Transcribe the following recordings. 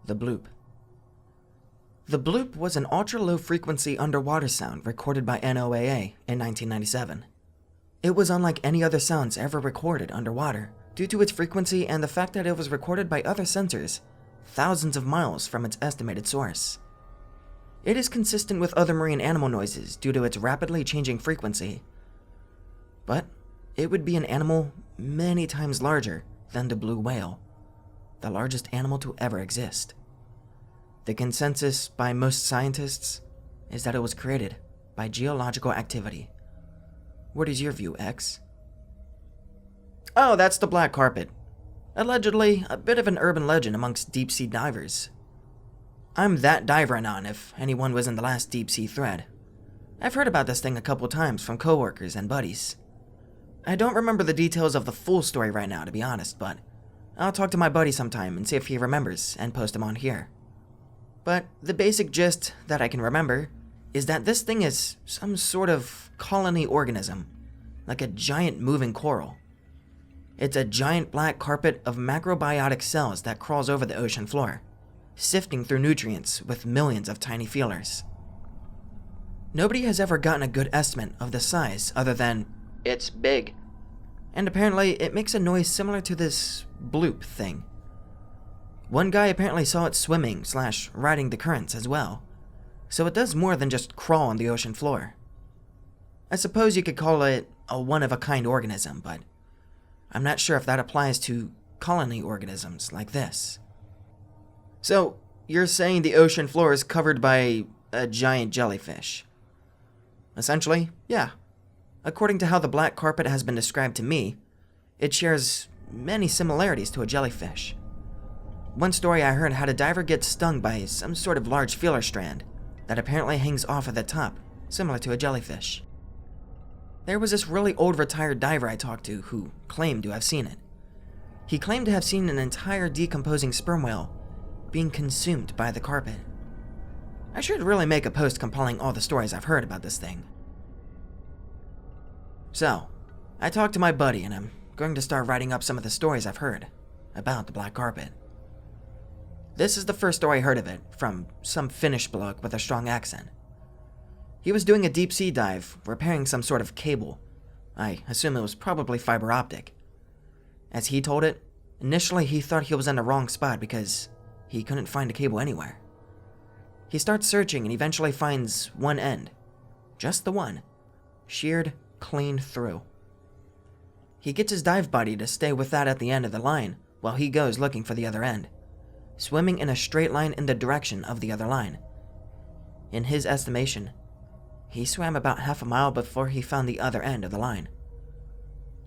the bloop. The bloop was an ultra-low frequency underwater sound recorded by NOAA in 1997. It was unlike any other sounds ever recorded underwater due to its frequency and the fact that it was recorded by other sensors thousands of miles from its estimated source. It is consistent with other marine animal noises due to its rapidly changing frequency, but it would be an animal many times larger than the blue whale, the largest animal to ever exist. The consensus by most scientists is that it was created by geological activity. What is your view, X? Oh, that's the black carpet. Allegedly, a bit of an urban legend amongst deep-sea divers. I'm that diver anon if anyone was in the last deep-sea thread. I've heard about this thing a couple times from coworkers and buddies. I don't remember the details of the full story right now, to be honest, but I'll talk to my buddy sometime and see if he remembers and post him on here. But the basic gist that I can remember is that this thing is some sort of colony organism, like a giant moving coral. It's a giant black carpet of macrobiotic cells that crawls over the ocean floor, sifting through nutrients with millions of tiny feelers. Nobody has ever gotten a good estimate of the size other than, it's big. And apparently it makes a noise similar to this bloop thing. One guy apparently saw it swimming/riding the currents as well, so it does more than just crawl on the ocean floor. I suppose you could call it a one-of-a-kind organism, but I'm not sure if that applies to colony organisms like this. So, you're saying the ocean floor is covered by a giant jellyfish? Essentially, yeah. According to how the black carpet has been described to me, it shares many similarities to a jellyfish. One story I heard had a diver get stung by some sort of large feeler strand that apparently hangs off at the top, similar to a jellyfish. There was this really old retired diver I talked to who claimed to have seen it. He claimed to have seen an entire decomposing sperm whale being consumed by the carpet. I should really make a post compiling all the stories I've heard about this thing. So, I talked to my buddy and I'm going to start writing up some of the stories I've heard about the black carpet. This is the first story I heard of it, from some Finnish bloke with a strong accent. He was doing a deep-sea dive, repairing some sort of cable. I assume it was probably fiber optic. As he told it, initially he thought he was in the wrong spot because he couldn't find a cable anywhere. He starts searching and eventually finds one end. Just the one. Sheared clean through. He gets his dive buddy to stay with that at the end of the line while he goes looking for the other end, swimming in a straight line in the direction of the other line. In his estimation, he swam about half a mile before he found the other end of the line.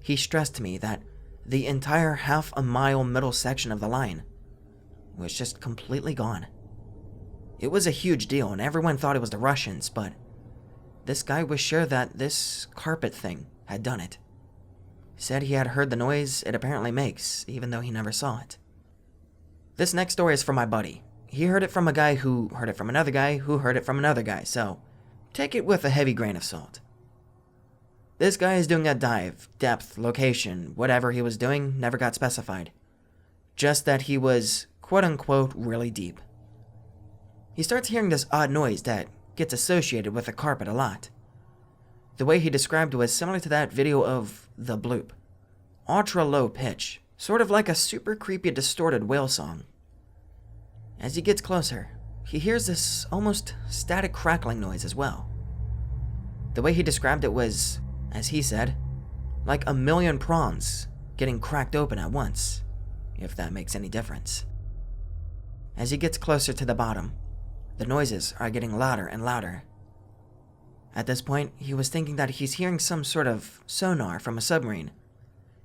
He stressed to me that the entire half a mile middle section of the line was just completely gone. It was a huge deal and everyone thought it was the Russians, but this guy was sure that this carpet thing had done it. Said he had heard the noise it apparently makes, even though he never saw it. This next story is from my buddy. He heard it from a guy who heard it from another guy who heard it from another guy, so take it with a heavy grain of salt. This guy is doing a dive, depth, location, whatever he was doing never got specified. Just that he was, quote-unquote, really deep. He starts hearing this odd noise that gets associated with the carpet a lot. The way he described it was similar to that video of the bloop. Ultra low pitch, sort of like a super creepy distorted whale song. As he gets closer, he hears this almost static crackling noise as well. The way he described it was, as he said, like a million prawns getting cracked open at once, if that makes any difference. As he gets closer to the bottom, the noises are getting louder and louder. At this point, he was thinking that he's hearing some sort of sonar from a submarine,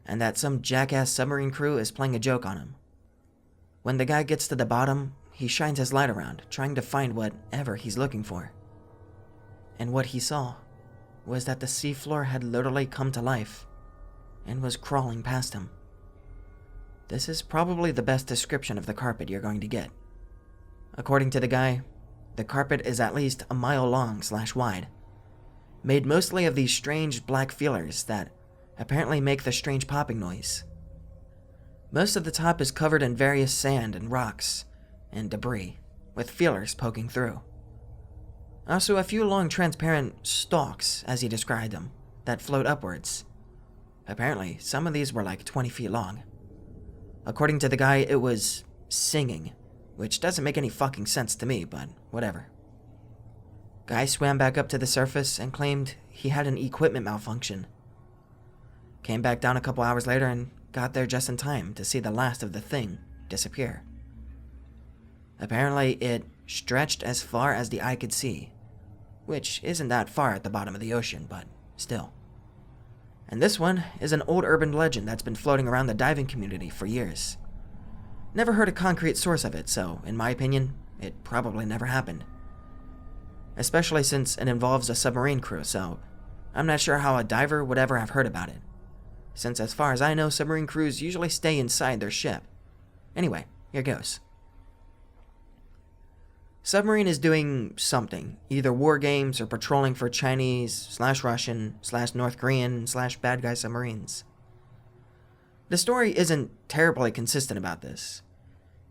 and that some jackass submarine crew is playing a joke on him. When the guy gets to the bottom, he shines his light around, trying to find whatever he's looking for. And what he saw was that the seafloor had literally come to life and was crawling past him. This is probably the best description of the carpet you're going to get. According to the guy, the carpet is at least a mile long/wide, made mostly of these strange black feelers that apparently make the strange popping noise. Most of the top is covered in various sand and rocks, and debris, with feelers poking through. Also, a few long transparent stalks, as he described them, that float upwards. Apparently, some of these were like 20 feet long. According to the guy, it was singing, which doesn't make any fucking sense to me, but whatever. Guy swam back up to the surface and claimed he had an equipment malfunction. Came back down a couple hours later and got there just in time to see the last of the thing disappear. Apparently, it stretched as far as the eye could see, which isn't that far at the bottom of the ocean, but still. And this one is an old urban legend that's been floating around the diving community for years. Never heard a concrete source of it, so, in my opinion, it probably never happened. Especially since it involves a submarine crew, so I'm not sure how a diver would ever have heard about it, since as far as I know, submarine crews usually stay inside their ship. Anyway, here goes. Submarine is doing something, either war games or patrolling for Chinese/Russian/North Korean/bad guy submarines. The story isn't terribly consistent about this.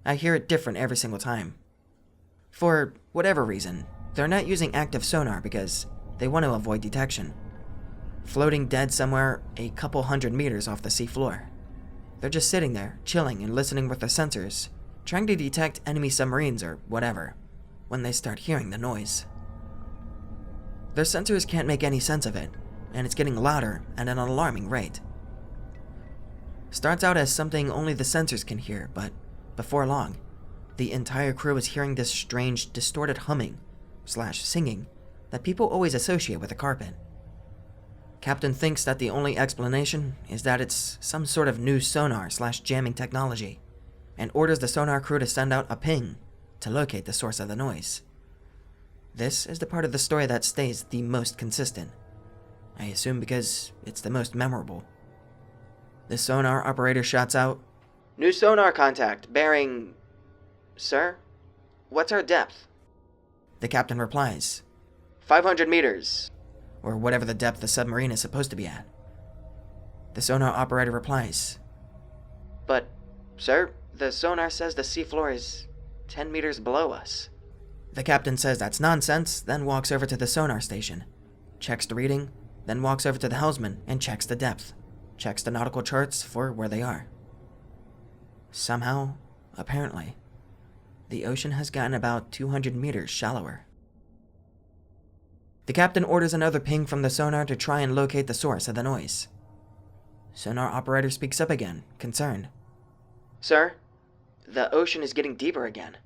I hear it different every single time. For whatever reason, they're not using active sonar because they want to avoid detection. Floating dead somewhere a couple 100 meters off the seafloor. They're just sitting there, chilling and listening with their sensors, trying to detect enemy submarines or whatever, when they start hearing the noise. Their sensors can't make any sense of it, and it's getting louder at an alarming rate. Starts out as something only the sensors can hear, but before long, the entire crew is hearing this strange, distorted humming/singing that people always associate with a carpet. Captain thinks that the only explanation is that it's some sort of new sonar/jamming technology, and orders the sonar crew to send out a ping to locate the source of the noise. This is the part of the story that stays the most consistent. I assume because it's the most memorable. The sonar operator shouts out, "New sonar contact, bearing... Sir? What's our depth?" The captain replies, 500 meters, or whatever the depth the submarine is supposed to be at. The sonar operator replies, "But, sir, the sonar says the seafloor is 10 meters below us." The captain says that's nonsense, then walks over to the sonar station, checks the reading, then walks over to the helmsman and checks the depth, checks the nautical charts for where they are. Somehow, apparently, the ocean has gotten about 200 meters shallower. The captain orders another ping from the sonar to try and locate the source of the noise. Sonar operator speaks up again, concerned. "Sir, the ocean is getting deeper again."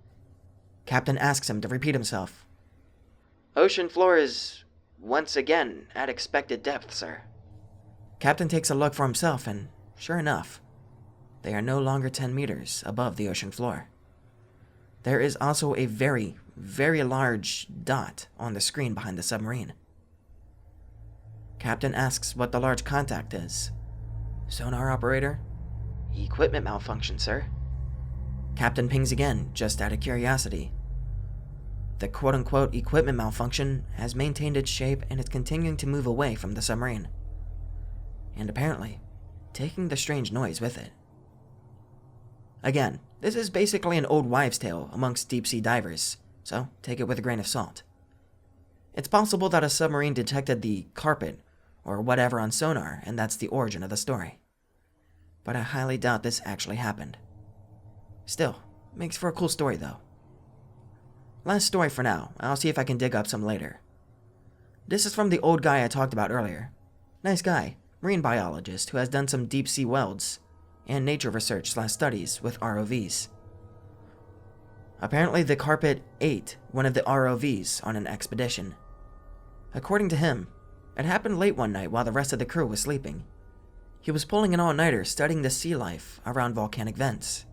Captain asks him to repeat himself. "Ocean floor is, once again, at expected depth, sir." Captain takes a look for himself, and sure enough, they are no longer 10 meters above the ocean floor. There is also a very, very large dot on the screen behind the submarine. Captain asks what the large contact is. Sonar operator, "Equipment malfunction, sir." Captain pings again, just out of curiosity. The quote-unquote equipment malfunction has maintained its shape and is continuing to move away from the submarine. And apparently, taking the strange noise with it. Again, this is basically an old wives' tale amongst deep-sea divers, so take it with a grain of salt. It's possible that a submarine detected the carpet or whatever on sonar, and that's the origin of the story. But I highly doubt this actually happened. Still, makes for a cool story though. Last story for now, I'll see if I can dig up some later. This is from the old guy I talked about earlier. Nice guy, marine biologist who has done some deep-sea welds and nature research/studies with ROVs. Apparently the carpet ate one of the ROVs on an expedition. According to him, it happened late one night while the rest of the crew was sleeping. He was pulling an all-nighter studying the sea life around volcanic vents.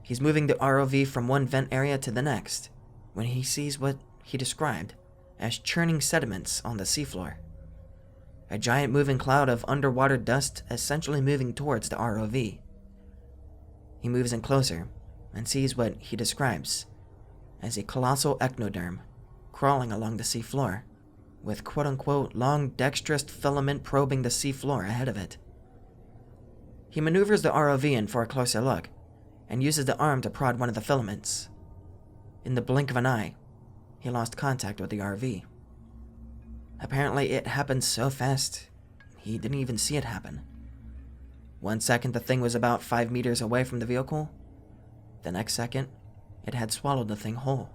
He's moving the ROV from one vent area to the next when he sees what he described as churning sediments on the seafloor. A giant moving cloud of underwater dust essentially moving towards the ROV. He moves in closer and sees what he describes as a colossal echinoderm crawling along the seafloor, with quote-unquote long dexterous filament probing the seafloor ahead of it. He maneuvers the ROV in for a closer look and uses the arm to prod one of the filaments, in the blink of an eye, he lost contact with the RV. Apparently, it happened so fast, he didn't even see it happen. 1 second, the thing was about 5 meters away from the vehicle. The next second, it had swallowed the thing whole.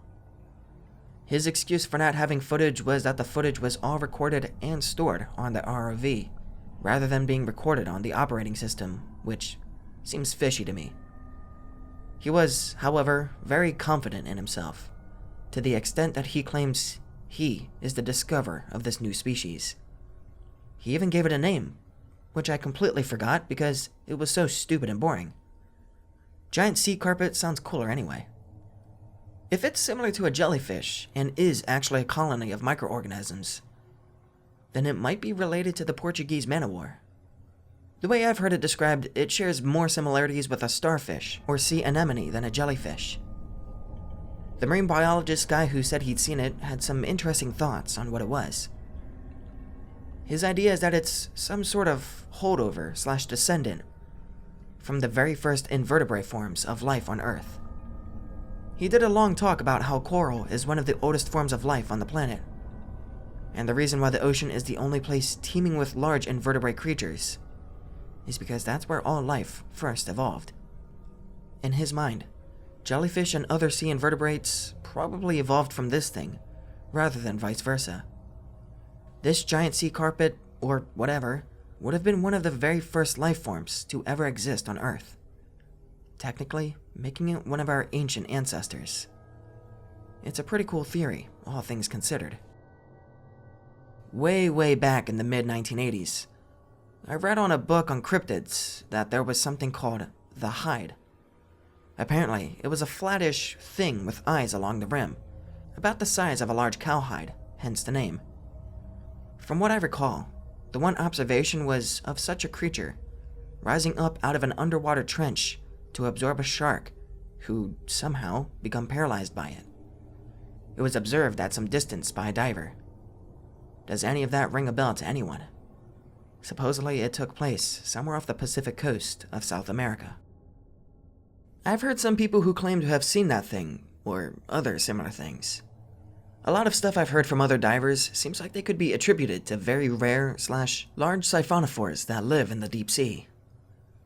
His excuse for not having footage was that the footage was all recorded and stored on the ROV, rather than being recorded on the operating system, which seems fishy to me. He was, however, very confident in himself, to the extent that he claims he is the discoverer of this new species. He even gave it a name, which I completely forgot because it was so stupid and boring. Giant sea carpet sounds cooler anyway. If it's similar to a jellyfish and is actually a colony of microorganisms, then it might be related to the Portuguese man-o-war. The way I've heard it described, it shares more similarities with a starfish or sea anemone than a jellyfish. The marine biologist guy who said he'd seen it had some interesting thoughts on what it was. His idea is that it's some sort of holdover/descendant from the very first invertebrate forms of life on Earth. He did a long talk about how coral is one of the oldest forms of life on the planet, and the reason why the ocean is the only place teeming with large invertebrate creatures is because that's where all life first evolved. In his mind, jellyfish and other sea invertebrates probably evolved from this thing, rather than vice versa. This giant sea carpet, or whatever, would have been one of the very first life forms to ever exist on Earth, technically making it one of our ancient ancestors. It's a pretty cool theory, all things considered. Way back in the mid-1980s, I read on a book on cryptids that there was something called the hide. Apparently, it was a flattish thing with eyes along the rim, about the size of a large cowhide, hence the name. From what I recall, the one observation was of such a creature rising up out of an underwater trench to absorb a shark who somehow become paralyzed by it. It was observed at some distance by a diver. Does any of that ring a bell to anyone? Supposedly it took place somewhere off the Pacific coast of South America. I've heard some people who claim to have seen that thing, or other similar things. A lot of stuff I've heard from other divers seems like they could be attributed to very rare/large siphonophores that live in the deep sea.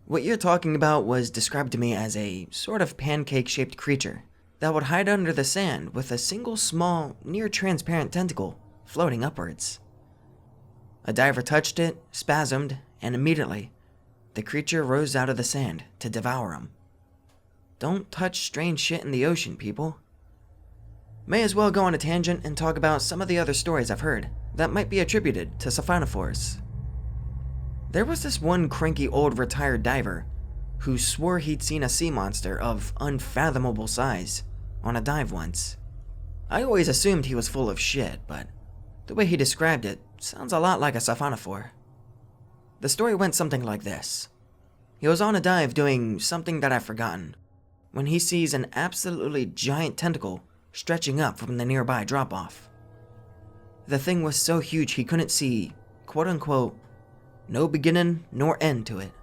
What you're talking about was described to me as a sort of pancake-shaped creature that would hide under the sand with a single small, near-transparent tentacle floating upwards. A diver touched it, spasmed, and immediately, the creature rose out of the sand to devour him. Don't touch strange shit in the ocean, people. May as well go on a tangent and talk about some of the other stories I've heard that might be attributed to siphonophores. There was this one cranky old retired diver who swore he'd seen a sea monster of unfathomable size on a dive once. I always assumed he was full of shit, but the way he described it sounds a lot like a siphonophore. The story went something like this. He was on a dive doing something that I've forgotten when he sees an absolutely giant tentacle stretching up from the nearby drop-off. The thing was so huge he couldn't see, quote-unquote, no beginning nor end to it.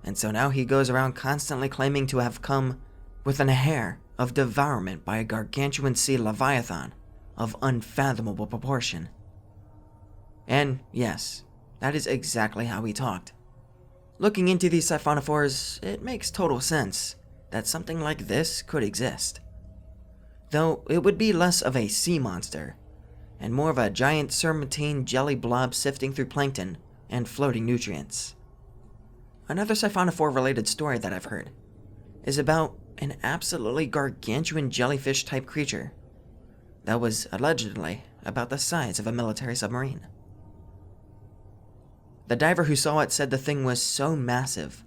And so now he goes around constantly claiming to have come within a hair of devourment by a gargantuan sea leviathan of unfathomable proportion. And yes, that is exactly how he talked. Looking into these siphonophores, it makes total sense that something like this could exist. Though it would be less of a sea monster, and more of a giant serpentine jelly blob sifting through plankton and floating nutrients. Another siphonophore-related story that I've heard is about an absolutely gargantuan jellyfish-type creature that was allegedly about the size of a military submarine. The diver who saw it said the thing was so massive,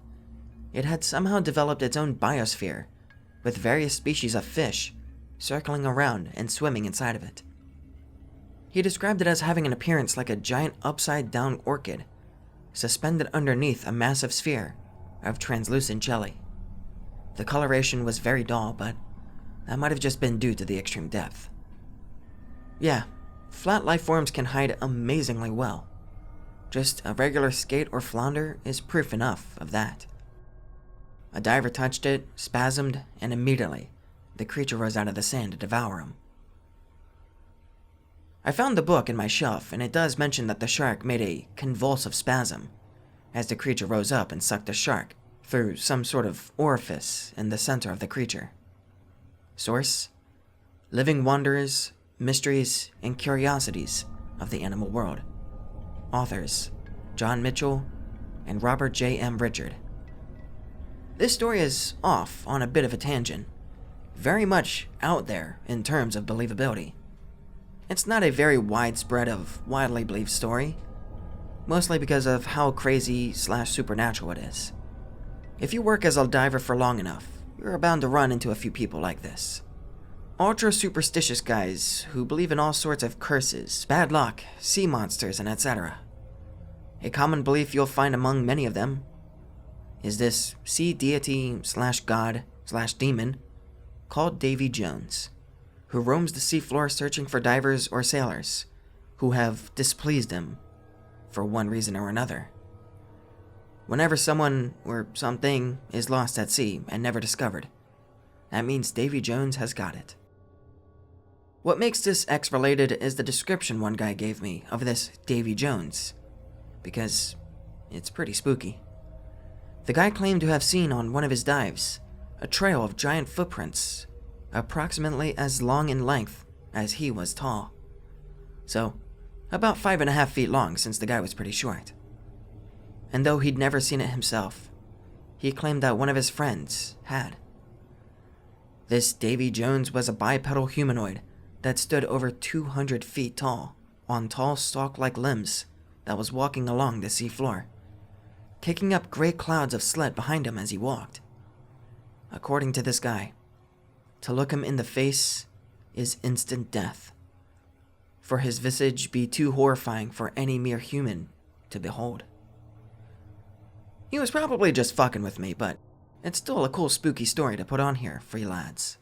it had somehow developed its own biosphere, with various species of fish circling around and swimming inside of it. He described it as having an appearance like a giant upside-down orchid, suspended underneath a massive sphere of translucent jelly. The coloration was very dull, but that might have just been due to the extreme depth. Yeah, flat life forms can hide amazingly well. Just a regular skate or flounder is proof enough of that. A diver touched it, spasmed, and immediately, the creature rose out of the sand to devour him. I found the book in my shelf, and it does mention that the shark made a convulsive spasm as the creature rose up and sucked the shark through some sort of orifice in the center of the creature. Source: Living Wonders, Mysteries, and Curiosities of the Animal World. Authors: John Mitchell and Robert J. M. Richard. This story is off on a bit of a tangent, very much out there in terms of believability. It's not a very widespread of widely believed story, mostly because of how crazy/supernatural it is. If you work as a diver for long enough, you're bound to run into a few people like this. Ultra superstitious guys who believe in all sorts of curses, bad luck, sea monsters, and etc. A common belief you'll find among many of them is this sea deity/god/demon called Davy Jones, who roams the seafloor searching for divers or sailors who have displeased him for one reason or another. Whenever someone or something is lost at sea and never discovered, that means Davy Jones has got it. What makes this X-related is the description one guy gave me of this Davy Jones, because it's pretty spooky. The guy claimed to have seen on one of his dives a trail of giant footprints, approximately as long in length as he was tall. So, about 5.5 feet long, since the guy was pretty short. And though he'd never seen it himself, he claimed that one of his friends had. This Davy Jones was a bipedal humanoid that stood over 200 feet tall, on tall stalk-like limbs that was walking along the seafloor, kicking up great clouds of sweat behind him as he walked. According to this guy, to look him in the face is instant death, for his visage be too horrifying for any mere human to behold. He was probably just fucking with me, but it's still a cool spooky story to put on here for you lads.